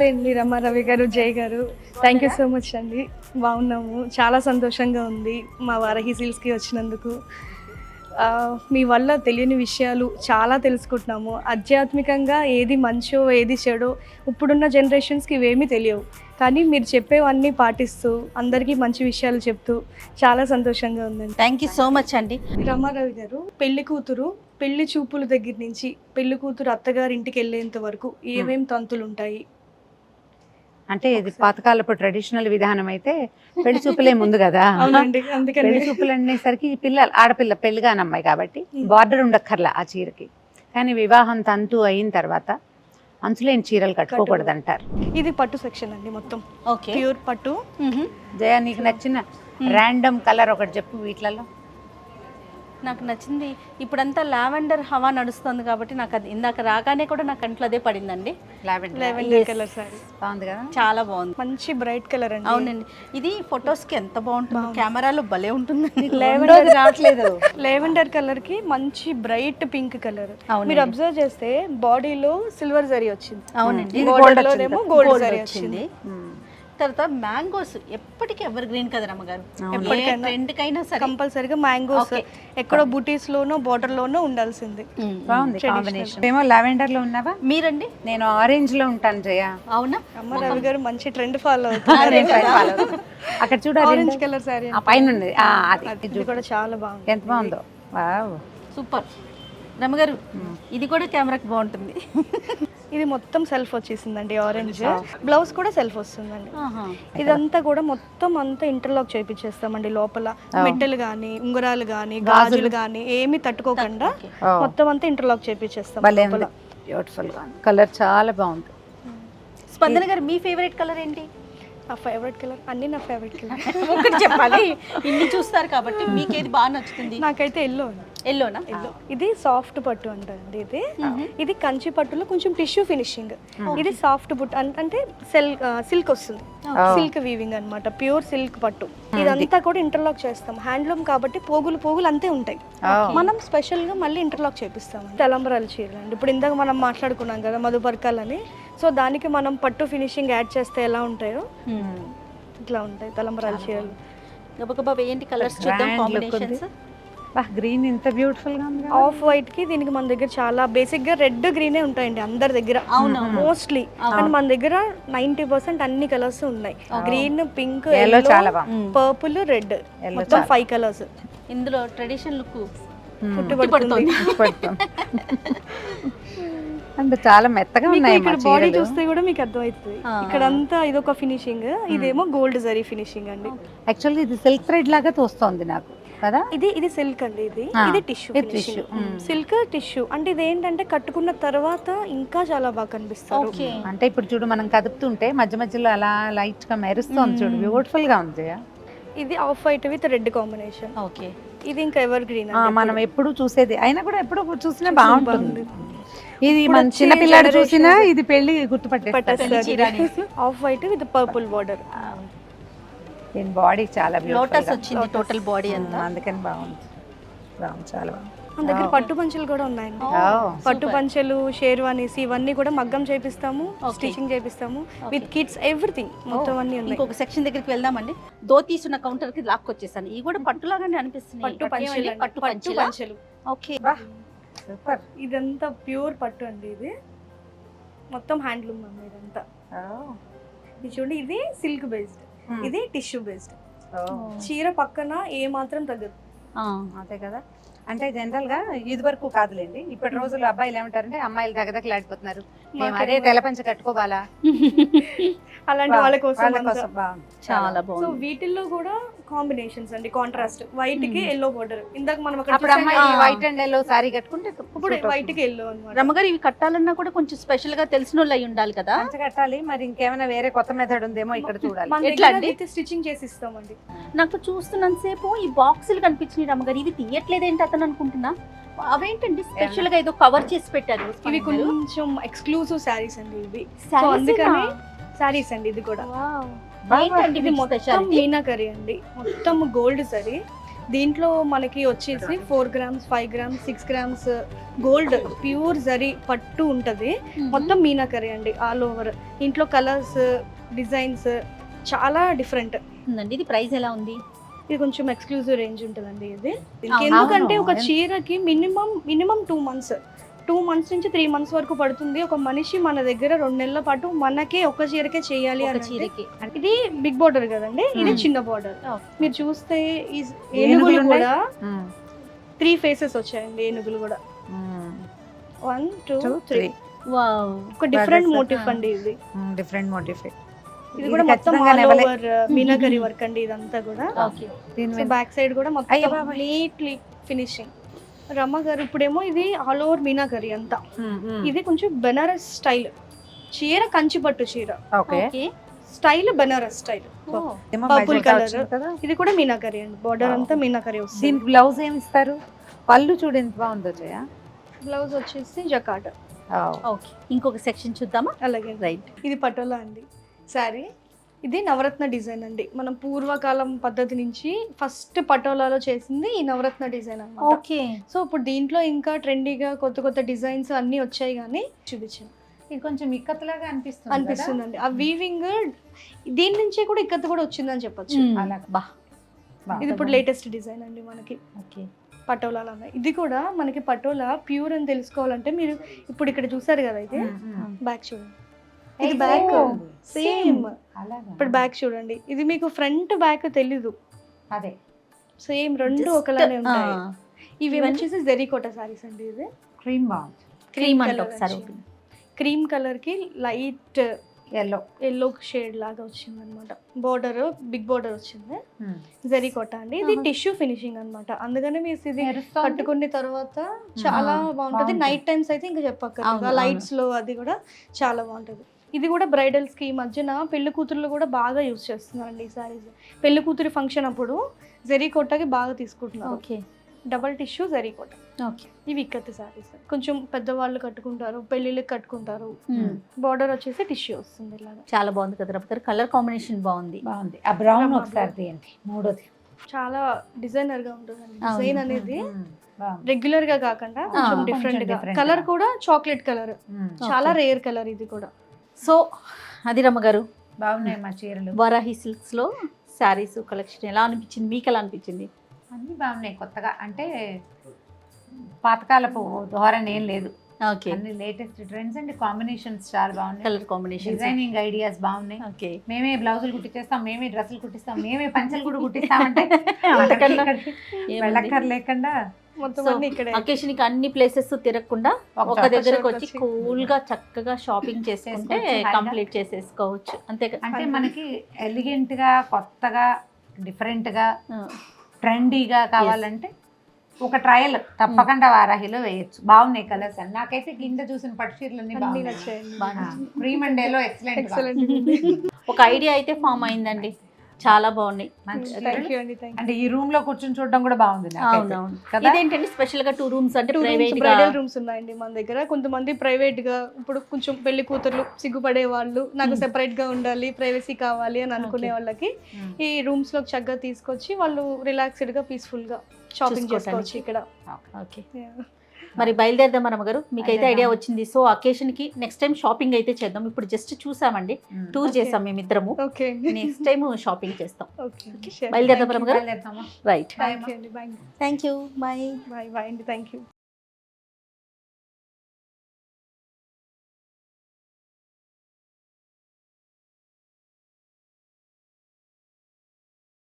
నమస్తే అండి రమారవి గారు, జయ్ గారు. థ్యాంక్ యూ సో మచ్ అండి. బాగున్నాము, చాలా సంతోషంగా ఉంది మా వారహి సిల్క్స్కి వచ్చినందుకు. మీ వల్ల తెలియని విషయాలు చాలా తెలుసుకుంటున్నాము. ఆధ్యాత్మికంగా ఏది మంచో ఏది చెడో ఇప్పుడున్న జనరేషన్స్కి ఇవేమీ తెలియవు, కానీ మీరు చెప్పేవన్నీ పాటిస్తూ అందరికీ మంచి విషయాలు చెప్తూ చాలా సంతోషంగా ఉందండి. థ్యాంక్ యూ సో మచ్ అండి. రమారవి గారు, పెళ్లి కూతురు పెళ్లి చూపుల దగ్గర నుంచి పెళ్లి కూతురు అత్తగారి ఇంటికి వెళ్ళేంత వరకు ఏమేం తంతులు ఉంటాయి? అంటే ఇది పాతకాలపు ట్రెడిషనల్ విధానం అయితే పెళ్లి చూపులే ముందు కదా. అవునండి, అందుకని పెళ్లి చూపులు అనేసరికి పిల్లలు ఆడపిల్ల పెళ్లిగాని అమ్మాయి కాబట్టి బార్డర్ ఉండక్కర్లా ఆ చీరకి. కానీ వివాహం తంతు అయిన తర్వాత అంచులేని చీరలు కట్టుకోకూడదు అంటారు. ఇది పట్టు సెక్షన్ అండి, మొత్తం ఓకే, ప్యూర్ పట్టు. జయ, నీకు నచ్చిన ర్యాండమ్ కలర్ ఒకటి చెప్పు వీటిలలో. నాకు నచ్చింది ఇప్పుడంతా లావెండర్ హవా నడుస్తుంది కాబట్టి నాకు అది ఇందాక రాగానే కూడా నా కంట్లో అదే పడిందండి. లెవెండర్ కలర్ సారీ బాగుంది కదా, చాలా బాగుంది, మంచి బ్రైట్ కలర్ అండి. అవునండి. ఇది ఫొటోస్ కి ఎంత బాగుంటుంది, కెమెరాలో భలే ఉంటుంది. లెవెండర్ రావట్లేదు. లెవెండర్ కలర్ కి మంచి బ్రైట్ పింక్ కలర్. మీరు అబ్జర్వ్ చేస్తే బాడీలో సిల్వర్ జరీ వచ్చింది. అవునండి, లోనేమో గోల్డ్ జరీ వచ్చింది. తర్వాత మ్యాంగోస్ ఎప్పటికీ ఎవర్ గ్రీన్ కదా రమ్మగారు, ఎప్పటికైనా ట్రెండ్ కైనా సరే కంపల్సరీగా మ్యాంగోస్ ఎక్కడో బూటీస్ లోనో బార్డర్ లోనో ఉండాల్సింది. బాగుంది కాంబినేషన్. ఏమో లావెండర్ లో ఉన్నావా? మీరండి? నేను ఆరెంజ్ లో ఉంటాను జయ. అవునా? రవి గారు మంచి ట్రెండ్ ఫాలో అవుతుంది. అక్కడ చూడాలి, ఆరెంజ్ కలర్ సారీ పైన ఉంది ఇది కూడా చాలా బాగుంది. ఎంత బాగుందో, వావ్ సూపర్. రమ్మగారు ఇది కూడా కెమెరాకి బాగుంటుంది. ఇది మొత్తం సెల్ఫ్ వచ్చేసిందండి, ఆరెంజ్ బ్లౌజ్ కూడా సెల్ఫ్ వస్తుందండి. ఇదంతా కూడా మొత్తం అంతా ఇంటర్లాక్ చేయించేస్తామండి. లోపల మెట్టెలు గానీ ఉంగరాలు గానీ గాజులు గానీ ఏమి తట్టుకోకుండా మొత్తం అంతా ఇంటర్లాక్ చేయించేస్తాం. బ్యూటిఫుల్ గా కలర్ చాలా బాగుంది. స్పందన గారు, మీ ఫేవరెట్ కలర్ ఏంటి? నా ఫేవరెట్ కలర్ అన్ని నా ఫేవరెట్ కలర్. ఒకటి చెప్పాలి, ఇన్ని చూస్తారు కాబట్టి మీకు ఏది బాగా నచ్చుతుంది? నాకైతే ఎల్లో. ఎల్లోనా? ఎల్లో. ఇది సాఫ్ట్ పట్టు అంటారండి. ఇది కంచి పట్టులో కొంచెం టిష్యూ ఫినిషింగ్. ఇది సాఫ్ట్ పట్టు అంటే సిల్క్ వస్తుంది, సిల్క్ వీవింగ్ అన్నమాట, ప్యూర్ సిల్క్ పట్టు. ఇదంతా కూడా ఇంటర్లాక్ చేస్తాం. హ్యాండ్లూమ్ కాబట్టి పోగులు అంతే ఉంటాయి. మనం స్పెషల్ గా మళ్ళీ ఇంటర్లాక్ చేపిస్తాం. తలంబరాల చీరలు అండి, ఇప్పుడు ఇందాక మనం మాట్లాడుకున్నాం కదా మధుపర్కాలని, సో దానికి మనం పట్టు ఫినిషింగ్ యాడ్ చేస్తే ఎలా ఉంటాయో ఇట్లా ఉంటాయి తలంబరాల చీరలు. గబగబా వేయండి, కలర్స్ చూద్దాం, కాంబినేషన్స్. గ్రీన్ ఇంత బ్యూటిఫుల్ గా ఉంది. ఆఫ్ వైట్ కి దీనికి మన దగ్గర చాలా బేసిక్ గా రెడ్ గ్రీనే ఉంటాయండి అందరి దగ్గర మోస్ట్లీ, కానీ మన దగ్గర 90% అన్ని కలర్స్ ఉన్నాయి. గ్రీన్, పింక్, పర్పుల్, రెడ్, మొత్తం 5 కలర్స్. ఇందులో ట్రెడిషనల్ లుక్ పుట్టుబడుతుంది. అంటే చాలా మెత్తగా ఉన్నాయి. ఇక్కడ బాడీ చూస్తే కూడా మీకు అర్థమవుతుంది. ఇక్కడ అంతా ఇదొక ఫినిషింగ్, ఇదేమో గోల్డ్ జరీ ఫినిషింగ్ అండి. యాక్చువల్లీ ఇది సిల్క్ థ్రెడ్ లాగా తోస్తోంది నాకు కదా. ఇది సిల్క్ అండి, ఇది టిష్యూ. సిల్క్ టిష్యూ అంటే ఇది ఏంటంటే కట్టుకున్న తర్వాత ఇంకా చాలా బాగా కనిపిస్తుంది. అంటే ఇప్పుడు చూడు, మనం కదుపుతుంటే మధ్య మధ్యలో అలా లైట్ గా మెరుస్తుంది చూడు, బ్యూటిఫుల్ గా ఉంది. ఇది of white with red combination. Okay, ఇది ఇంకా ఎవర్ గ్రీన్ మనం ఎప్పుడు చూసేది, అయినా కూడా ఎప్పుడు చూసినా బాగుంటుంది. ఇది మన చిన్న పిల్లాడు చూసినా ఇది పెళ్లి గుర్తుపట్టేస్తారు. Off white with purple border. దీని బాడీ చాలా లోటస్ వచ్చింది, టోటల్ బాడీ అంతా, అందుకని బాగుంది. చాలా బాగుంది. మన దగ్గర పట్టు పంచలు కూడా ఉన్నాయండి. పట్టు పంచలు, షేర్వానీస్ ఇవన్నీ కూడా మగ్గం చేపిస్తాము, స్టిచింగ్ చేపిస్తాము, విత్ కిడ్స్ ఎవ్రీథింగ్ మొత్తం అన్ని ఉన్నాయి. ఇంకొక సెక్షన్ దగ్గరికి వెళ్దామండి. ధోతీస్ ఉన్న కౌంటర్ కి లాక్కొచ్చేసాను. ఇవి కూడా పట్టులాగానే అనిపిస్తుంది. పట్టు పంచలు. Okay, super. ఇదంతా ప్యూర్ పట్టు అండి, ఇది మొత్తం హ్యాండ్లూమ్ అమ్మ. ఇదంతా ఇది చూడండి, ఇది సిల్క్ బేస్డ్, ఇది టిష్యూ బేస్డ్. చీర పక్కన ఏ మాత్రం తగ్గదు. అదే కదా. అంటే జనరల్ గా ఇది వరకు కాదులేండి, ఇప్పటి రోజుల్లో అబ్బాయిలు ఏమంటారంటే అమ్మాయిలు దగ్గదక్కలాడిపోతున్నారు, మేము అదే తెలపంచ కట్టుకోవాలా, అలాంటి వాళ్ళ కోసం చాలా బాగుంది. సో వీటిల్లో కూడా కాంబినేషన్స్ అండి, కాంట్రాస్ట్. వైట్ కి ఎల్లో బోర్డర్. ఇందాక మనం వైట్ అండ్ ఎల్లో సారీ కట్టుకుంటే ఇప్పుడు వైట్ కి ఎల్లో అన్నమాట. రమ్మగారు, ఇవి కట్టాలన్నా కూడా కొంచెం స్పెషల్ గా తెలిసిన వాళ్ళు అయి ఉండాలి కదా. కట్టాలి. మరి ఇంకేమైనా వేరే కొత్త మెథడ్ ఉందేమో ఇక్కడ చూడాలి. ఎట్లా స్టిచింగ్ చేసి ఇస్తామండి. నాకు చూస్తున్నంత సేపు ఈ బాక్సులు కనిపించినాయి రమ్మగారు, ఇవి తీయట్లేదేంటి అతను అనుకుంటున్నా. అవేంటండి స్పెషల్ గా ఏదో కవర్ చేసి పెట్టారు. ఇవి కొంచెం ఎక్స్క్లూజివ్ శారీస్ అండి ఇవి, అందుకని శారీస్ అండి. ఇది కూడా ఇది మొత్తం మీనాకరీ అండి, మొత్తం గోల్డ్ సరీ. దీంట్లో మనకి వచ్చేసి 4 grams 5 grams 6 grams gold pure zari పట్టు ఉంటుంది. మొత్తం మీనాకరీ అండి ఆల్ ఓవర్. ఇంట్లో కలర్స్ డిజైన్స్ చాలా డిఫరెంట్ ఉందండి. ఇది ప్రైస్ ఎలా ఉంది? ఇది కొంచెం ఎక్స్క్లూజివ్ రేంజ్ ఉంటుందండి ఇది. ఎందుకంటే ఒక చీరకి మినిమం 2 months నుంచి 3 months వరకు పడుతుంది. ఒక మనిషి మన దగ్గర 2 నెలల పాటు మనకే ఒక చీరకే చేయాలి ఒక అని చీరకి ఇది బిగ్ బార్డర్ కదండి, ఇది చిన్న బార్డర్. Okay. మీరు చూస్తే ఈ ఏనుగులు ఉన్నాయి? కూడా 3 ఫేసెస్ వచ్చాయండి. ఏనుగులు కూడా 1 2 3 వావ్. ఒక డిఫరెంట్ మోటివ్ అండి ఇది. Different motive. ఇది కూడా మొత్తం ఆల్ ఓవర్ మీనాకరీ వర్క్ అండి ఇదంతా కూడా. ఓకే. బ్యాక్ సైడ్ కూడా మొత్తం నీట్లీ ఫినిషింగ్. రమ్మ గారు ఇప్పుడేమో ఇది ఆల్ ఓవర్ మీనాకరీ అంతా. ఇది కొంచెం బెనారస్ స్టైల్ చీర, కంచి పట్టు చీర okay. Okay. Style, Banaras style. Purple colour. ఇది కూడా మీనాకరీ అండి, బార్డర్ అంతా మీనాకరీ వస్తుంది. దీనికి బ్లౌజ్ ఏమి ఇస్తారు? పళ్ళు చూడు ఎంత బాగుందో జయ. బ్లౌజ్ వచ్చేసి జకాట్. ఓకే. ఇంకొక సెక్షన్ చూద్దామా? అలాగే. రైట్. ఇది పటోలా అండి శారీ. ఇది నవరత్న డిజైన్ అండి. మనం పూర్వకాలం పద్ధతి నుంచి ఫస్ట్ పటోలాలో చేసింది ఈ నవరత్న డిజైన్ అన్నమాట. ఓకే. సో ఇప్పుడు దీంట్లో ఇంకా ట్రెండీగా కొత్త డిజైన్స్ అన్నీ వచ్చాయి కానీ చూపించాను. ఇది కొంచెం ఇక్కత్లాగా అనిపిస్తుంది అనిపిస్తుందండి. ఆ వీవింగ్ దీని నుంచే కూడా ఇక్కత కూడా వచ్చిందని చెప్పొచ్చు. బా. ఇది ఇప్పుడు లేటెస్ట్ డిజైన్ అండి మనకి ఓకే. పటోలాలో. ఇది కూడా మనకి పటోలా ప్యూర్ అని తెలుసుకోవాలంటే మీరు ఇప్పుడు ఇక్కడ చూసారు కదా, అయితే బ్యాక్ చూడండి. ఇది బ్యాక్ సేమ్. ఇప్పుడు బ్యాక్ చూడండి. ఇది మీకు ఫ్రంట్ బ్యాక్ తెలీదు, అదే సేమ్ రెండు ఒకలానే ఉంటాయి. ఇవి వచ్చేసి జెరీకోట సారీస్ అండి. ఇది క్రీమ్ బాగుంది. క్రీమ్ అంటే ఒకసారి క్రీమ్ కలర్ కి లైట్ ఎల్లో షేడ్ లాగా వచ్చింది అనమాట. బోర్డర్ బిగ్ బోర్డర్ వచ్చింది. జెరీకోట అండి. ఇది టిష్యూ ఫినిషింగ్ అన్నమాట. అందుకనే మీరు ఇది కట్టుకున్న తర్వాత చాలా బాగుంటది. నైట్ టైమ్స్ అయితే ఇంకా చెప్పక్కర్లేదు, లైట్స్ లో అది కూడా చాలా బాగుంటది. ఇది కూడా బ్రైడల్స్ కి ఈ మధ్యన పెళ్లి కూతుర్లు కూడా బాగా యూజ్ చేస్తున్నారండి ఈ సారీస్. పెళ్లి కూతురి ఫంక్షన్ అప్పుడు జెరీకోటకి బాగా తీసుకుంటున్నారు. ఓకే. డబల్ టిష్యూ జెరీకోట. ఓకే. ఇవి ఇక్కత్ సారీస్ కొంచెం పెద్దవాళ్ళు కట్టుకుంటారు, పెళ్లిళ్ళకి కట్టుకుంటారు. బార్డర్ వచ్చేసి టిష్యూ వస్తుంది ఇలాగా. చాలా బాగుంది కదా రఫ్ గారు. కలర్ కాంబినేషన్ బాగుంది. ఆ బ్రౌన్ ఒకసారి తీయండి. మూడోది చాలా డిజైనర్ గా ఉంటుందండి. డిజైన్ అనేది రెగ్యులర్ గా కాకుండా కొంచెం డిఫరెంట్ గా. కలర్ కూడా చాక్లెట్ కలర్, చాలా రేర్ కలర్ ఇది కూడా. సో అది రమ్మ గారు, బాగున్నాయి మా చీరలు. వారాహి సిల్క్స్ లో శారీస్ కలెక్షన్ ఎలా అనిపించింది మీకు? ఎలా అనిపించింది? అన్ని బాగున్నాయి. కొత్తగా అంటే పాతకాలపు ధోరణి ఏం లేదు. ఓకే. అన్ని లేటెస్ట్ ట్రెండ్స్ అండ్ కాంబినేషన్స్ చాలా బాగున్నాయి. కలర్ కాంబినేషన్, డిజైనింగ్ ఐడియాస్ బాగున్నాయి. ఓకే. మేమే బ్లౌజులు కుట్టించేస్తాం, మేమే డ్రెస్సులు కుట్టిస్తాం, మేమే పంచలు కూడా కుట్టిస్తామంటే వెళ్ళక్కర్ లేకుండా మొత్తం అన్ని ఇక్కడే. అకేషన్ కి అన్ని ప్లేసెస్ తిరగకుండా ఒక దగ్గరకు వచ్చి కూల్ గా చక్కగా షాపింగ్ చేసుకుంటే కంప్లీట్ చేసేసుకోవచ్చు. అంతే. అంటే మనకి ఎలిగెంట్ గా, కొత్తగా, డిఫరెంట్ గా, ట్రెండీగా కావాలంటే ఒక ట్రయల్ తప్పకుండా వారాహిలో వేయచ్చు. బాగున్నాయి కలర్స్ అని. నాకైతే కింద చూసిన పట్టు చీరలన్నీ బాగున్నాయి. Cream and yellow excellent. ఒక ఐడియా అయితే ఫామ్ అయిందండి. చాలా బాగున్నాయి. అంటే ఈ రూమ్ లో కూర్చొని చూడడం కూడా బాగుంది. ఇదేంటంటే స్పెషల్ గా 2 రూమ్స్ అంటే బ్రైడల్ రూమ్స్ ఉన్నాయండి మన దగ్గర. కొంతమంది ప్రైవేట్ గా, ఇప్పుడు కొంచెం పెళ్లి కూతుర్లు సిగ్గుపడే వాళ్ళు, నాకు సెపరేట్ గా ఉండాలి, ప్రైవసీ కావాలి అని అనుకునే వాళ్ళకి ఈ రూమ్స్ లో చక్కగా తీసుకొచ్చి వాళ్ళు రిలాక్స్డ్ గా పీస్ఫుల్ గా షాపింగ్ చేసుకోవచ్చు ఇక్కడ. ఓకే. మరి బయలుదేరదాం రమ్మ గారు. మీకైతే ఐడియా వచ్చింది. సో అకేషన్ కి నెక్స్ట్ టైం షాపింగ్ అయితే చేద్దాం. ఇప్పుడు జస్ట్ చూసామండి, టూర్ చేసాం మేమిద్దరము. నెక్స్ట్ టైం షాపింగ్ చేస్తాం. బయలుదేరదాం Ramma garu. Right. Thank you. Bye. Bye. Bye అండి. Thank you.